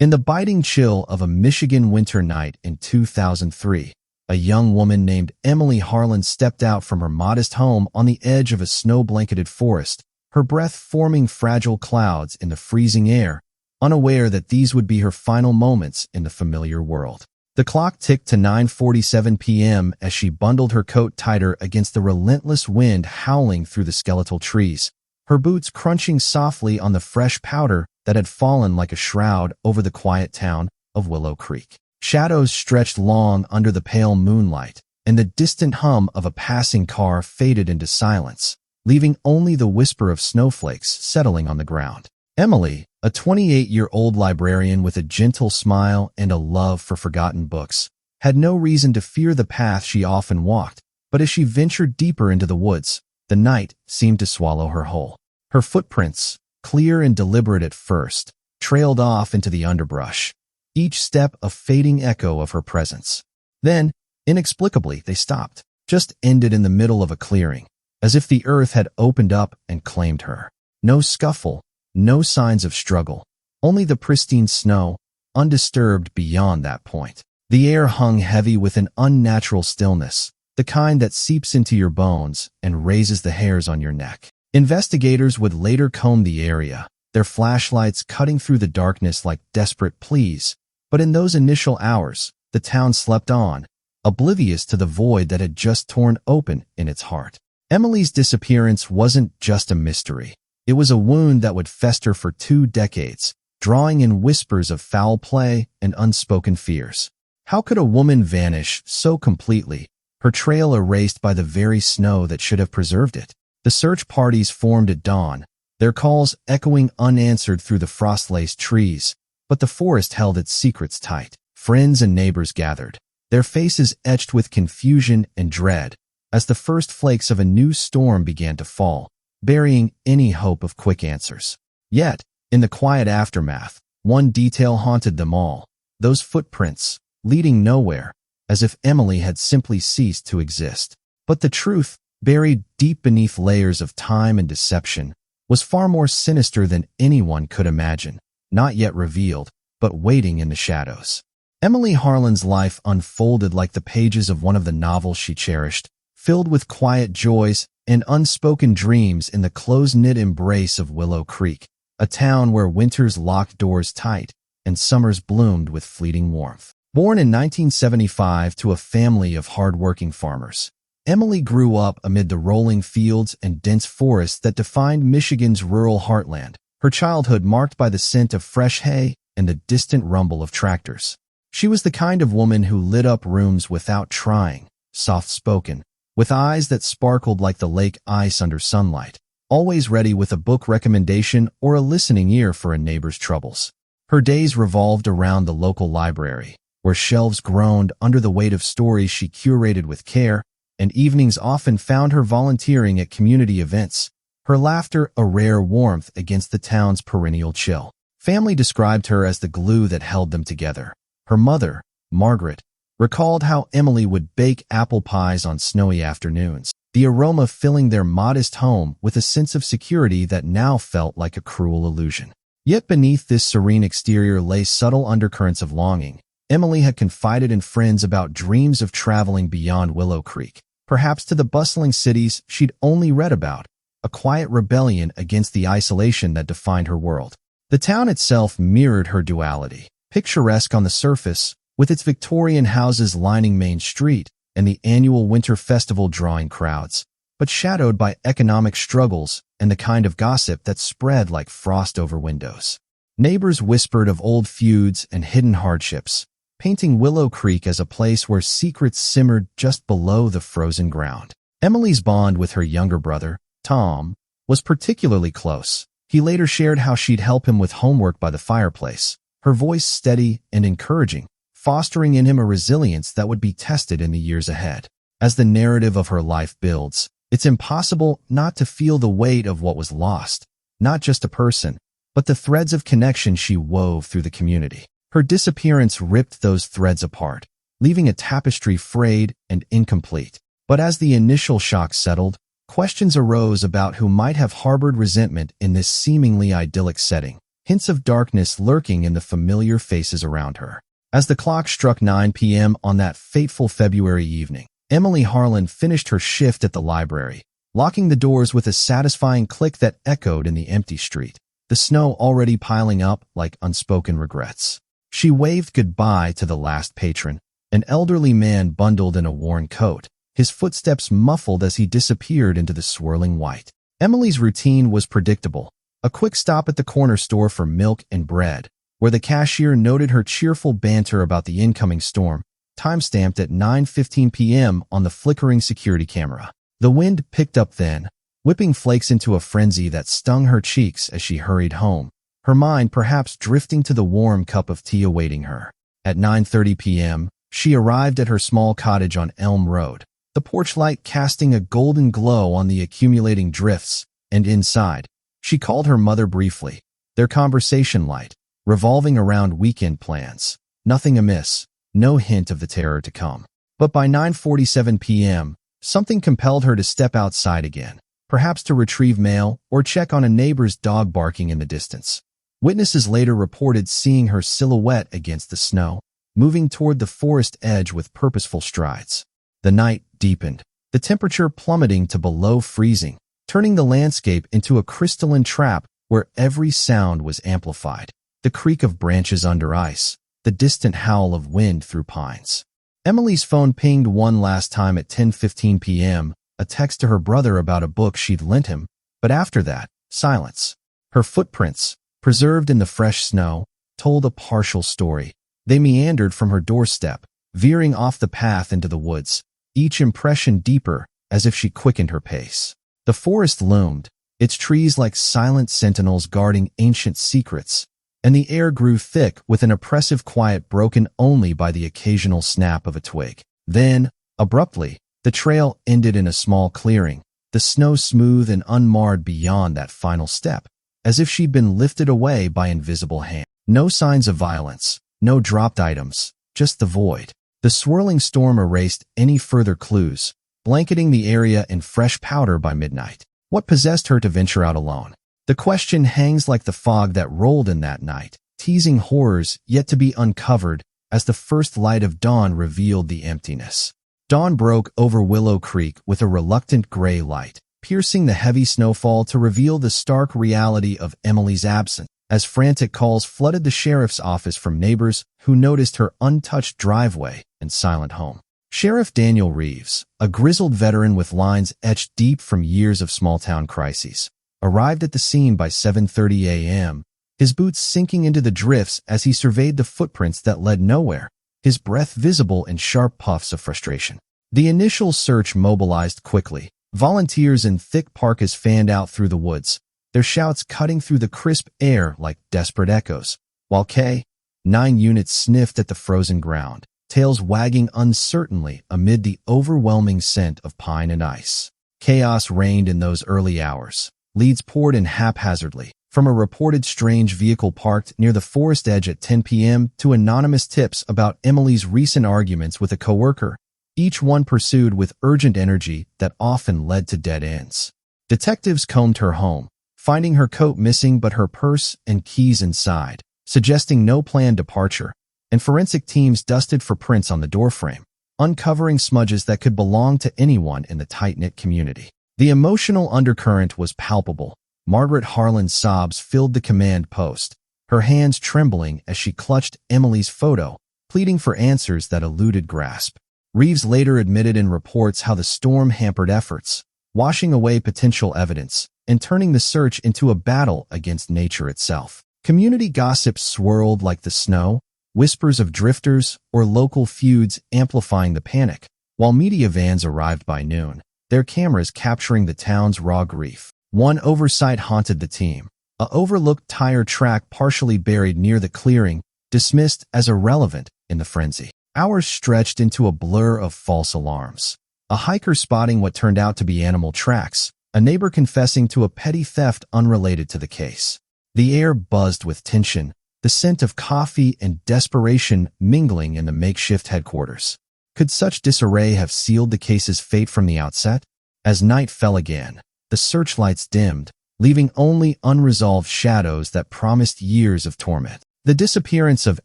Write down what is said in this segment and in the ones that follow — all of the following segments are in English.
In the biting chill of a Michigan winter night in 2003, a young woman named Emily Harlan stepped out from her modest home on the edge of a snow-blanketed forest, her breath forming fragile clouds in the freezing air, unaware that these would be her final moments in the familiar world. The clock ticked to 9:47 p.m. as she bundled her coat tighter against the relentless wind howling through the skeletal trees, her boots crunching softly on the fresh powder that had fallen like a shroud over the quiet town of Willow Creek. Shadows stretched long under the pale moonlight, and the distant hum of a passing car faded into silence, leaving only the whisper of snowflakes settling on the ground. Emily, a 28-year-old librarian with a gentle smile and a love for forgotten books, had no reason to fear the path she often walked, but as she ventured deeper into the woods, the night seemed to swallow her whole. Her footprints, clear and deliberate at first, trailed off into the underbrush, each step a fading echo of her presence. Then, inexplicably, they stopped, just ended in the middle of a clearing, as if the earth had opened up and claimed her. No scuffle, no signs of struggle, only the pristine snow, undisturbed beyond that point. The air hung heavy with an unnatural stillness, the kind that seeps into your bones and raises the hairs on your neck. Investigators would later comb the area, their flashlights cutting through the darkness like desperate pleas, but in those initial hours, the town slept on, oblivious to the void that had just torn open in its heart. Emily's disappearance wasn't just a mystery. It was a wound that would fester for 2 decades, drawing in whispers of foul play and unspoken fears. How could a woman vanish so completely, her trail erased by the very snow that should have preserved it? The search parties formed at dawn, their calls echoing unanswered through the frost-laced trees, but the forest held its secrets tight. Friends and neighbors gathered, their faces etched with confusion and dread, as the first flakes of a new storm began to fall, burying any hope of quick answers. Yet, in the quiet aftermath, one detail haunted them all: those footprints, leading nowhere, as if Emily had simply ceased to exist. But the truth, buried deep beneath layers of time and deception, was far more sinister than anyone could imagine, not yet revealed, but waiting in the shadows. Emily Harlan's life unfolded like the pages of one of the novels she cherished, filled with quiet joys and unspoken dreams in the close-knit embrace of Willow Creek, a town where winters locked doors tight and summers bloomed with fleeting warmth. Born in 1975 to a family of hard-working farmers, Emily grew up amid the rolling fields and dense forests that defined Michigan's rural heartland, her childhood marked by the scent of fresh hay and the distant rumble of tractors. She was the kind of woman who lit up rooms without trying, soft-spoken, with eyes that sparkled like the lake ice under sunlight, always ready with a book recommendation or a listening ear for a neighbor's troubles. Her days revolved around the local library, where shelves groaned under the weight of stories she curated with care, and evenings often found her volunteering at community events, her laughter a rare warmth against the town's perennial chill. Family described her as the glue that held them together. Her mother, Margaret, recalled how Emily would bake apple pies on snowy afternoons, the aroma filling their modest home with a sense of security that now felt like a cruel illusion. Yet beneath this serene exterior lay subtle undercurrents of longing. Emily had confided in friends about dreams of traveling beyond Willow Creek, perhaps to the bustling cities she'd only read about, a quiet rebellion against the isolation that defined her world. The town itself mirrored her duality, picturesque on the surface, with its Victorian houses lining Main Street and the annual winter festival drawing crowds, but shadowed by economic struggles and the kind of gossip that spread like frost over windows. Neighbors whispered of old feuds and hidden hardships, painting Willow Creek as a place where secrets simmered just below the frozen ground. Emily's bond with her younger brother, Tom, was particularly close. He later shared how she'd help him with homework by the fireplace, her voice steady and encouraging, fostering in him a resilience that would be tested in the years ahead. As the narrative of her life builds, it's impossible not to feel the weight of what was lost, not just a person, but the threads of connection she wove through the community. Her disappearance ripped those threads apart, leaving a tapestry frayed and incomplete. But as the initial shock settled, questions arose about who might have harbored resentment in this seemingly idyllic setting. hints of darkness lurking in the familiar faces around her. As the clock struck 9 p.m. on that fateful February evening, Emily Harlan finished her shift at the library, locking the doors with a satisfying click that echoed in the empty street, the snow already piling up like unspoken regrets. She waved goodbye to the last patron, an elderly man bundled in a worn coat, his footsteps muffled as he disappeared into the swirling white. Emily's routine was predictable. A quick stop at the corner store for milk and bread, where the cashier noted her cheerful banter about the incoming storm, time-stamped at 9:15 p.m. on the flickering security camera. The wind picked up then, whipping flakes into a frenzy that stung her cheeks as she hurried home, her mind perhaps drifting to the warm cup of tea awaiting her. At 9:30 p.m., she arrived at her small cottage on Elm Road, the porch light casting a golden glow on the accumulating drifts, and inside, she called her mother briefly, their conversation light, revolving around weekend plans. Nothing amiss, no hint of the terror to come. But by 9:47 p.m., something compelled her to step outside again, perhaps to retrieve mail or check on a neighbor's dog barking in the distance. Witnesses later reported seeing her silhouette against the snow, moving toward the forest edge with purposeful strides. The night deepened, the temperature plummeting to below freezing, turning the landscape into a crystalline trap where every sound was amplified. The creak of branches under ice, the distant howl of wind through pines. Emily's phone pinged one last time at 10:15 p.m., a text to her brother about a book she'd lent him, but after that, silence. Her footprints, preserved in the fresh snow, told a partial story. They meandered from her doorstep, veering off the path into the woods, each impression deeper as if she quickened her pace. The forest loomed, its trees like silent sentinels guarding ancient secrets, and the air grew thick with an oppressive quiet broken only by the occasional snap of a twig. Then, abruptly, the trail ended in a small clearing, the snow smooth and unmarred beyond that final step, as if she'd been lifted away by invisible hand. No signs of violence, no dropped items, just the void. The swirling storm erased any further clues, blanketing the area in fresh powder by midnight. What possessed her to venture out alone? The question hangs like the fog that rolled in that night, teasing horrors yet to be uncovered as the first light of dawn revealed the emptiness. Dawn broke over Willow Creek with a reluctant gray light, piercing the heavy snowfall to reveal the stark reality of Emily's absence, as frantic calls flooded the sheriff's office from neighbors who noticed her untouched driveway and silent home. Sheriff Daniel Reeves, a grizzled veteran with lines etched deep from years of small-town crises, arrived at the scene by 7:30 a.m., his boots sinking into the drifts as he surveyed the footprints that led nowhere, his breath visible in sharp puffs of frustration. The initial search mobilized quickly. Volunteers in thick parkas fanned out through the woods, their shouts cutting through the crisp air like desperate echoes, while K-9 units sniffed at the frozen ground, tails wagging uncertainly amid the overwhelming scent of pine and ice. Chaos reigned in those early hours. Leads poured in haphazardly, from a reported strange vehicle parked near the forest edge at 10 p.m. to anonymous tips about Emily's recent arguments with a coworker, each one pursued with urgent energy that often led to dead ends. Detectives combed her home, finding her coat missing but her purse and keys inside, suggesting no planned departure, and forensic teams dusted for prints on the doorframe, uncovering smudges that could belong to anyone in the tight-knit community. The emotional undercurrent was palpable. Margaret Harlan's sobs filled the command post, her hands trembling as she clutched Emily's photo, pleading for answers that eluded grasp. Reeves later admitted in reports how the storm hampered efforts, washing away potential evidence and turning the search into a battle against nature itself. Community gossip swirled like the snow, whispers of drifters or local feuds amplifying the panic, while media vans arrived by noon, their cameras capturing the town's raw grief. One oversight haunted the team. A overlooked tire track partially buried near the clearing, dismissed as irrelevant in the frenzy. Hours stretched into a blur of false alarms. A hiker spotting what turned out to be animal tracks, a neighbor confessing to a petty theft unrelated to the case. The air buzzed with tension, the scent of coffee and desperation mingling in the makeshift headquarters. Could such disarray have sealed the case's fate from the outset? As night fell again, the searchlights dimmed, leaving only unresolved shadows that promised years of torment. The disappearance of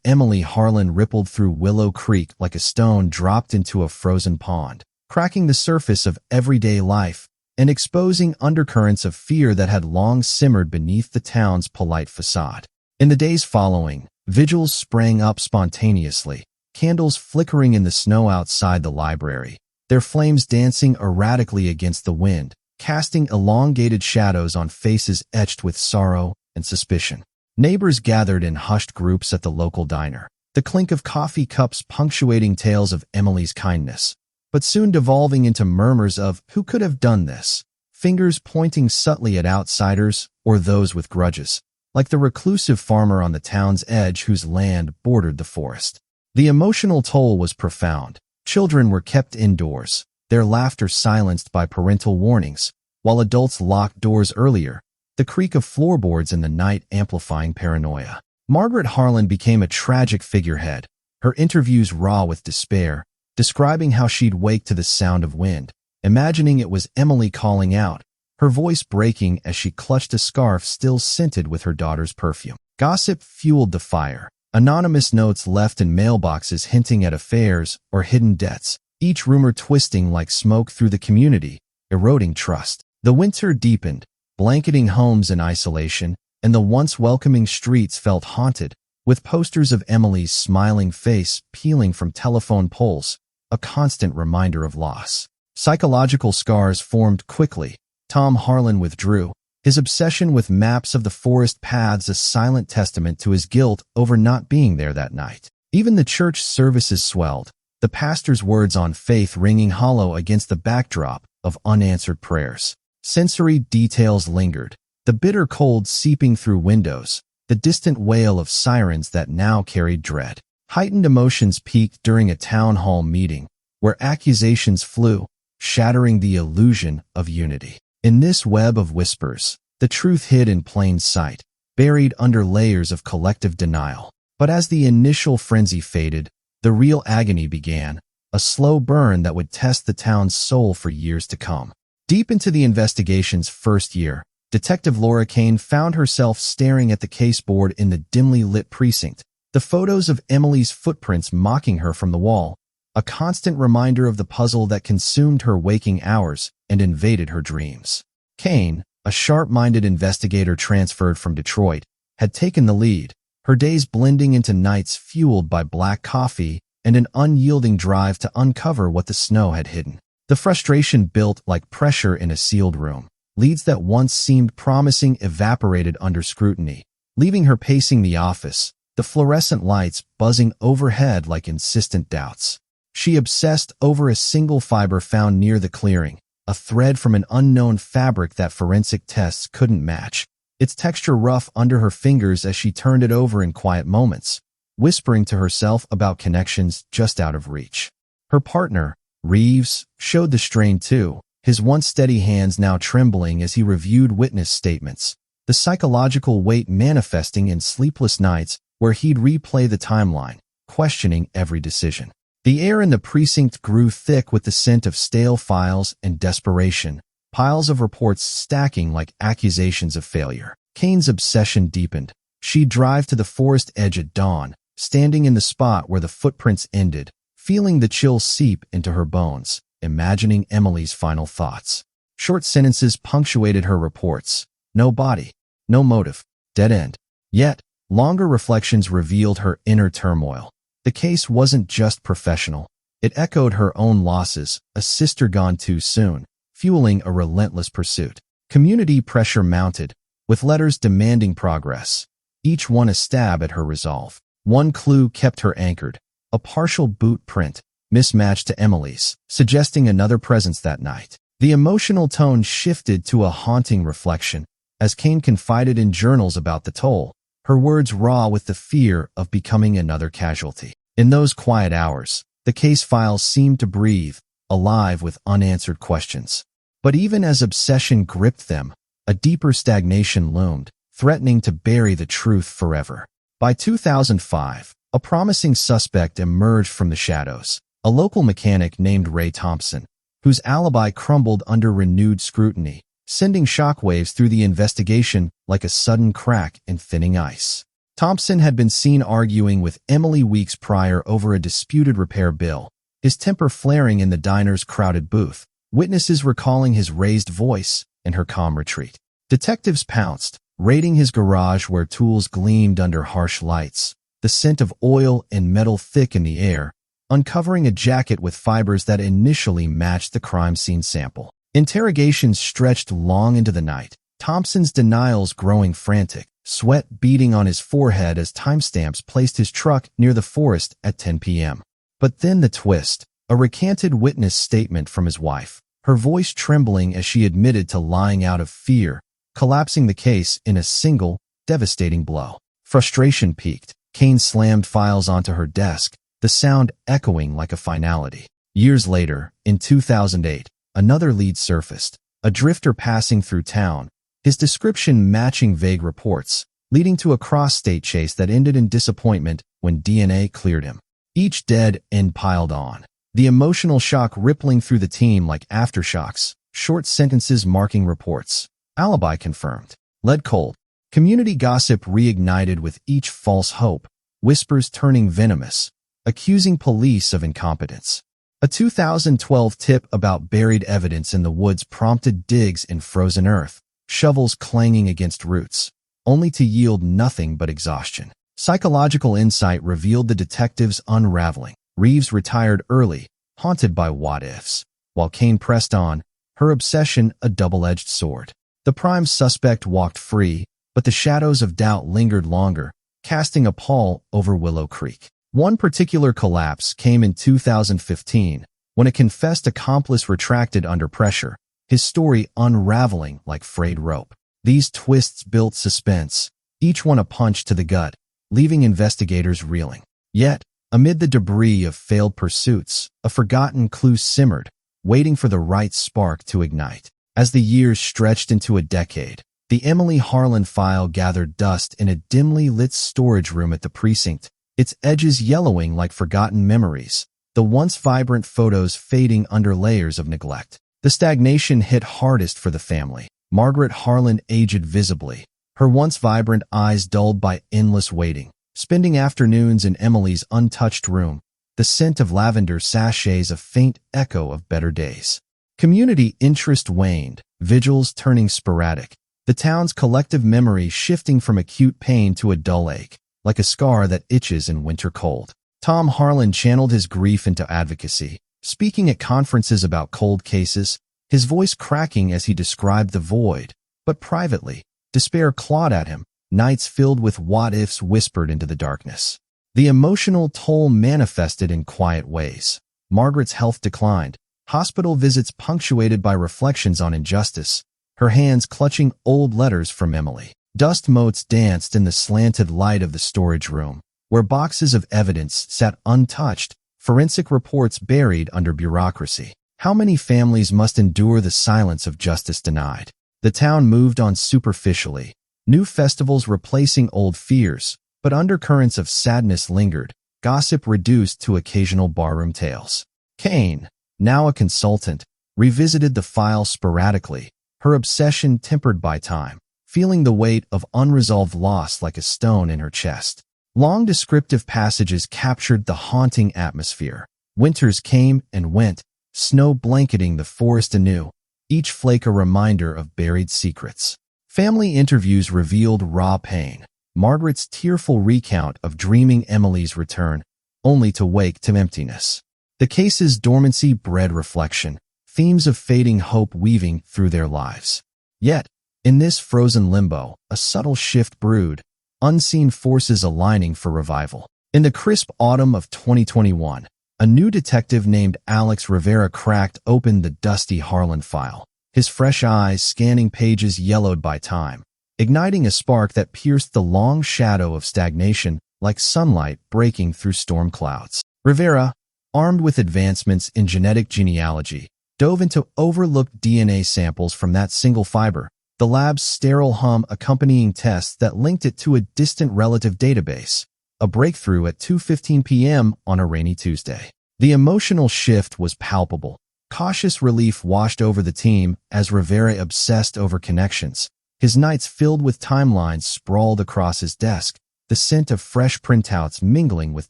Emily Harlan rippled through Willow Creek like a stone dropped into a frozen pond, cracking the surface of everyday life and exposing undercurrents of fear that had long simmered beneath the town's polite facade. In the days following, vigils sprang up spontaneously, candles flickering in the snow outside the library, their flames dancing erratically against the wind, casting elongated shadows on faces etched with sorrow and suspicion. Neighbors gathered in hushed groups at the local diner, the clink of coffee cups punctuating tales of Emily's kindness, but soon devolving into murmurs of who could have done this, fingers pointing subtly at outsiders or those with grudges, like the reclusive farmer on the town's edge whose land bordered the forest. The emotional toll was profound. Children were kept indoors, their laughter silenced by parental warnings, while adults locked doors earlier, the creak of floorboards in the night amplifying paranoia. Margaret Harlan became a tragic figurehead, her interviews raw with despair, describing how she'd wake to the sound of wind, imagining it was Emily calling out, her voice breaking as she clutched a scarf still scented with her daughter's perfume. Gossip fueled the fire. Anonymous notes left in mailboxes hinting at affairs or hidden debts, each rumor twisting like smoke through the community, eroding trust. The winter deepened, blanketing homes in isolation, and the once welcoming streets felt haunted, with posters of Emily's smiling face peeling from telephone poles, a constant reminder of loss. Psychological scars formed quickly. Tom Harlan withdrew, his obsession with maps of the forest paths a silent testament to his guilt over not being there that night. Even the church services swelled, the pastor's words on faith ringing hollow against the backdrop of unanswered prayers. Sensory details lingered, the bitter cold seeping through windows, the distant wail of sirens that now carried dread. Heightened emotions peaked during a town hall meeting, where accusations flew, shattering the illusion of unity. In this web of whispers, the truth hid in plain sight, buried under layers of collective denial. But as the initial frenzy faded, the real agony began, a slow burn that would test the town's soul for years to come. Deep into the investigation's first year, Detective Laura Kane found herself staring at the caseboard in the dimly lit precinct, the photos of Emily's footprints mocking her from the wall, a constant reminder of the puzzle that consumed her waking hours and invaded her dreams. Kane, a sharp-minded investigator transferred from Detroit, had taken the lead, her days blending into nights fueled by black coffee and an unyielding drive to uncover what the snow had hidden. The frustration built like pressure in a sealed room. Leads that once seemed promising evaporated under scrutiny, leaving her pacing the office, the fluorescent lights buzzing overhead like insistent doubts. She obsessed over a single fiber found near the clearing, a thread from an unknown fabric that forensic tests couldn't match, its texture rough under her fingers as she turned it over in quiet moments, whispering to herself about connections just out of reach. Her partner, Reeves, showed the strain too, his once steady hands now trembling as he reviewed witness statements, the psychological weight manifesting in sleepless nights where he'd replay the timeline, questioning every decision. The air in the precinct grew thick with the scent of stale files and desperation, piles of reports stacking like accusations of failure. Kane's obsession deepened. She'd drive to the forest edge at dawn, standing in the spot where the footprints ended, feeling the chill seep into her bones, imagining Emily's final thoughts. Short sentences punctuated her reports. No body, no motive, dead end. Yet, longer reflections revealed her inner turmoil. The case wasn't just professional. It echoed her own losses, a sister gone too soon, fueling a relentless pursuit. Community pressure mounted, with letters demanding progress, each one a stab at her resolve. One clue kept her anchored, a partial boot print, mismatched to Emily's, suggesting another presence that night. The emotional tone shifted to a haunting reflection, as Kane confided in journals about the toll, her words raw with the fear of becoming another casualty. In those quiet hours, the case files seemed to breathe, alive with unanswered questions. But even as obsession gripped them, a deeper stagnation loomed, threatening to bury the truth forever. By 2005, a promising suspect emerged from the shadows, a local mechanic named Ray Thompson, whose alibi crumbled under renewed scrutiny, sending shockwaves through the investigation like a sudden crack in thinning ice. Thompson had been seen arguing with Emily weeks prior over a disputed repair bill, his temper flaring in the diner's crowded booth, witnesses recalling his raised voice and her calm retreat. Detectives pounced, raiding his garage where tools gleamed under harsh lights, the scent of oil and metal thick in the air, uncovering a jacket with fibers that initially matched the crime scene sample. Interrogations stretched long into the night, Thompson's denials growing frantic, sweat beading on his forehead as timestamps placed his truck near the forest at 10 p.m. But then the twist, a recanted witness statement from his wife, her voice trembling as she admitted to lying out of fear, collapsing the case in a single, devastating blow. Frustration peaked. Kane slammed files onto her desk, the sound echoing like a finality. Years later, in 2008, another lead surfaced, a drifter passing through town, his description matching vague reports, leading to a cross-state chase that ended in disappointment when DNA cleared him. Each dead end piled on, the emotional shock rippling through the team like aftershocks, short sentences marking reports. Alibi confirmed. Lead cold. Community gossip reignited with each false hope, whispers turning venomous, accusing police of incompetence. A 2012 tip about buried evidence in the woods prompted digs in frozen earth, shovels clanging against roots, only to yield nothing but exhaustion. Psychological insight revealed the detectives unraveling. Reeves retired early, haunted by what-ifs, while Kane pressed on, her obsession a double-edged sword. The prime suspect walked free, but the shadows of doubt lingered longer, casting a pall over Willow Creek. One particular collapse came in 2015, when a confessed accomplice retracted under pressure, his story unraveling like frayed rope. These twists built suspense, each one a punch to the gut, leaving investigators reeling. Yet, amid the debris of failed pursuits, a forgotten clue simmered, waiting for the right spark to ignite. As the years stretched into a decade, the Emily Harlan file gathered dust in a dimly lit storage room at the precinct, its edges yellowing like forgotten memories, the once vibrant photos fading under layers of neglect. The stagnation hit hardest for the family. Margaret Harlan aged visibly, her once vibrant eyes dulled by endless waiting, spending afternoons in Emily's untouched room, the scent of lavender sachets a faint echo of better days. Community interest waned, vigils turning sporadic, the town's collective memory shifting from acute pain to a dull ache, like a scar that itches in winter cold. Tom Harlan channeled his grief into advocacy, speaking at conferences about cold cases, his voice cracking as he described the void. But privately, despair clawed at him, nights filled with what-ifs whispered into the darkness. The emotional toll manifested in quiet ways. Margaret's health declined, hospital visits punctuated by reflections on injustice, her hands clutching old letters from Emily. Dust motes danced in the slanted light of the storage room, where boxes of evidence sat untouched, forensic reports buried under bureaucracy. How many families must endure the silence of justice denied? The town moved on superficially, new festivals replacing old fears, but undercurrents of sadness lingered, gossip reduced to occasional barroom tales. Kane, now a consultant, revisited the file sporadically, her obsession tempered by time, feeling the weight of unresolved loss like a stone in her chest. Long descriptive passages captured the haunting atmosphere. Winters came and went, snow blanketing the forest anew, each flake a reminder of buried secrets. Family interviews revealed raw pain, Margaret's tearful recount of dreaming Emily's return, only to wake to emptiness. The case's dormancy bred reflection, themes of fading hope weaving through their lives. Yet, in this frozen limbo, a subtle shift brewed, unseen forces aligning for revival. In the crisp autumn of 2021, a new detective named Alex Rivera cracked open the dusty Harlan file, his fresh eyes scanning pages yellowed by time, igniting a spark that pierced the long shadow of stagnation like sunlight breaking through storm clouds. Rivera, armed with advancements in genetic genealogy, dove into overlooked DNA samples from that single fiber, the lab's sterile hum accompanying tests that linked it to a distant relative database, a breakthrough at 2:15 p.m. on a rainy Tuesday. The emotional shift was palpable. Cautious relief washed over the team as Rivera obsessed over connections. His nights filled with timelines sprawled across his desk, the scent of fresh printouts mingling with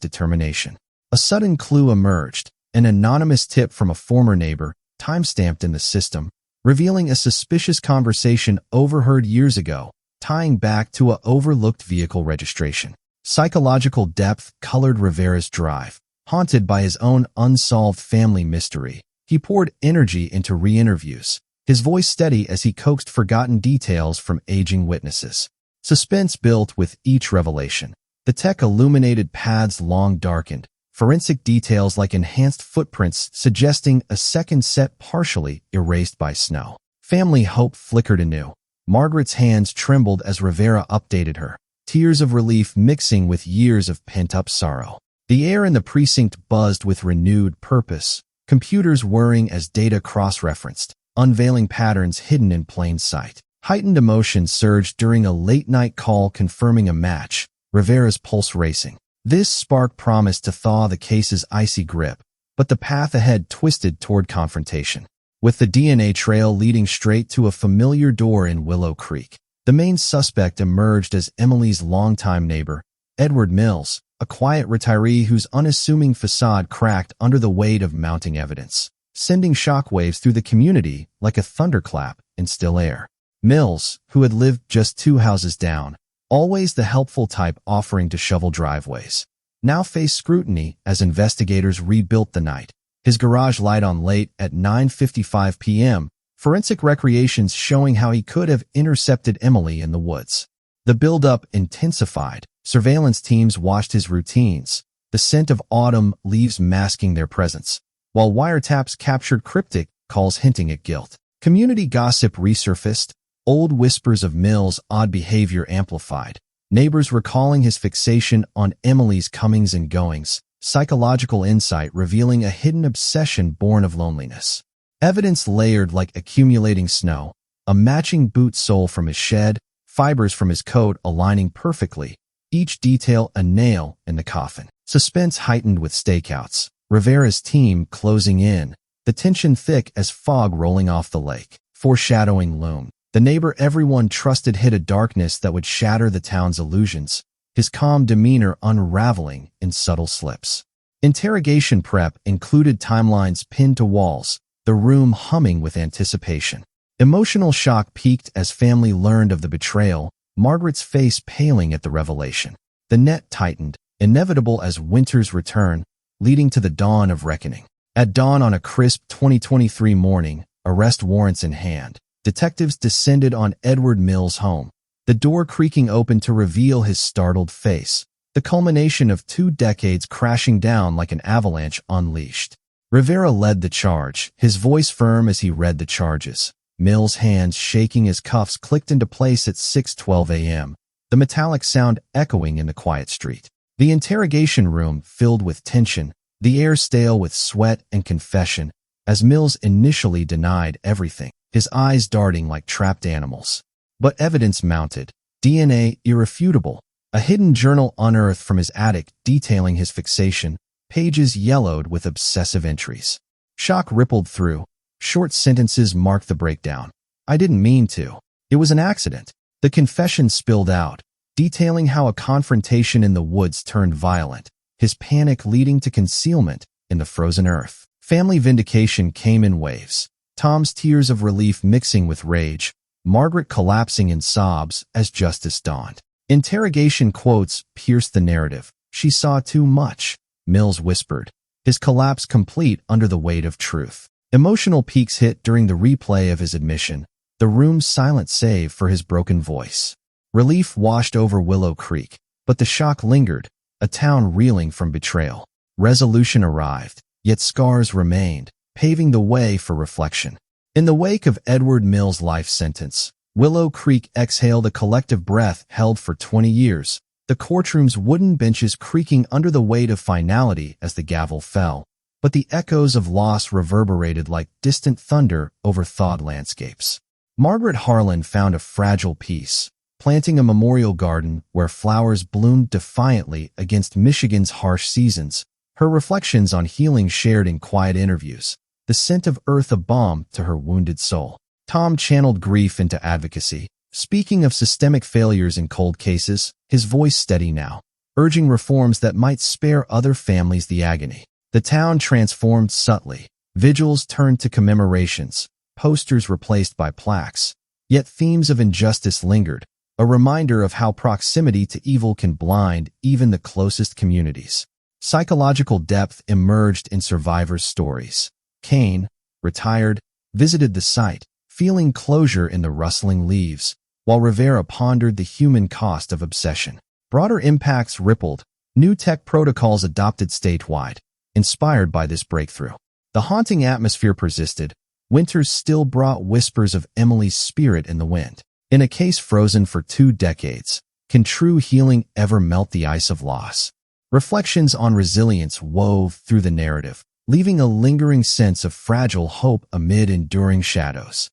determination. A sudden clue emerged, an anonymous tip from a former neighbor, time-stamped in the system, revealing a suspicious conversation overheard years ago, tying back to a overlooked vehicle registration. Psychological depth colored Rivera's drive. Haunted by his own unsolved family mystery, he poured energy into re-interviews, his voice steady as he coaxed forgotten details from aging witnesses. Suspense built with each revelation. The tech-illuminated paths long darkened, forensic details like enhanced footprints suggesting a second set partially erased by snow. Family hope flickered anew. Margaret's hands trembled as Rivera updated her, tears of relief mixing with years of pent-up sorrow. The air in the precinct buzzed with renewed purpose, computers whirring as data cross-referenced, unveiling patterns hidden in plain sight. Heightened emotion surged during a late-night call confirming a match, Rivera's pulse racing. This spark promised to thaw the case's icy grip, but the path ahead twisted toward confrontation. With the DNA trail leading straight to a familiar door in Willow Creek, the main suspect emerged as Emily's longtime neighbor, Edward Mills, a quiet retiree whose unassuming facade cracked under the weight of mounting evidence, sending shockwaves through the community like a thunderclap in still air. Mills, who had lived just 2 houses down, always the helpful type offering to shovel driveways, now faced scrutiny as investigators rebuilt the night. His garage light on late at 9:55 p.m., forensic recreations showing how he could have intercepted Emily in the woods. The build-up intensified. Surveillance teams watched his routines, the scent of autumn leaves masking their presence, while wiretaps captured cryptic calls hinting at guilt. Community gossip resurfaced, old whispers of Mills' odd behavior amplified, neighbors recalling his fixation on Emily's comings and goings, psychological insight revealing a hidden obsession born of loneliness. Evidence layered like accumulating snow, a matching boot sole from his shed, fibers from his coat aligning perfectly, each detail a nail in the coffin. Suspense heightened with stakeouts, Rivera's team closing in, the tension thick as fog rolling off the lake. Foreshadowing loomed. The neighbor everyone trusted hid a darkness that would shatter the town's illusions, his calm demeanor unraveling in subtle slips. Interrogation prep included timelines pinned to walls, the room humming with anticipation. Emotional shock peaked as family learned of the betrayal, Margaret's face paling at the revelation. The net tightened, inevitable as winter's return, leading to the dawn of reckoning. At dawn on a crisp 2023 morning, arrest warrants in hand, detectives descended on Edward Mills' home, the door creaking open to reveal his startled face, the culmination of 2 decades crashing down like an avalanche unleashed. Rivera led the charge, his voice firm as he read the charges. Mills' hands shaking as cuffs clicked into place at 6:12 a.m., the metallic sound echoing in the quiet street. The interrogation room filled with tension, the air stale with sweat and confession, as Mills initially denied everything, his eyes darting like trapped animals. But evidence mounted, DNA irrefutable, a hidden journal unearthed from his attic detailing his fixation, pages yellowed with obsessive entries. Shock rippled through. Short sentences marked the breakdown. I didn't mean to. It was an accident. The confession spilled out, detailing how a confrontation in the woods turned violent, his panic leading to concealment in the frozen earth. Family vindication came in waves, Tom's tears of relief mixing with rage, Margaret collapsing in sobs as justice dawned. Interrogation quotes pierced the narrative. She saw too much, Mills whispered, his collapse complete under the weight of truth. Emotional peaks hit during the replay of his admission, the room's silent save for his broken voice. Relief washed over Willow Creek, but the shock lingered, a town reeling from betrayal. Resolution arrived, yet scars remained, paving the way for reflection. In the wake of Edward Mills' life sentence, Willow Creek exhaled a collective breath held for 20 years, the courtroom's wooden benches creaking under the weight of finality as the gavel fell. But the echoes of loss reverberated like distant thunder over thawed landscapes. Margaret Harlan found a fragile peace, planting a memorial garden where flowers bloomed defiantly against Michigan's harsh seasons, her reflections on healing shared in quiet interviews. the scent of earth a balm to her wounded soul. Tom channeled grief into advocacy, speaking of systemic failures in cold cases, his voice steady now, urging reforms that might spare other families the agony. The town transformed subtly. Vigils turned to commemorations, posters replaced by plaques. Yet themes of injustice lingered, a reminder of how proximity to evil can blind even the closest communities. Psychological depth emerged in survivors' stories. Kane, retired, visited the site, feeling closure in the rustling leaves, while Rivera pondered the human cost of obsession. Broader impacts rippled, new tech protocols adopted statewide, inspired by this breakthrough. The haunting atmosphere persisted. Winters still brought whispers of Emily's spirit in the wind. In a case frozen for 2 decades, can true healing ever melt the ice of loss? Reflections on resilience wove through the narrative, leaving a lingering sense of fragile hope amid enduring shadows.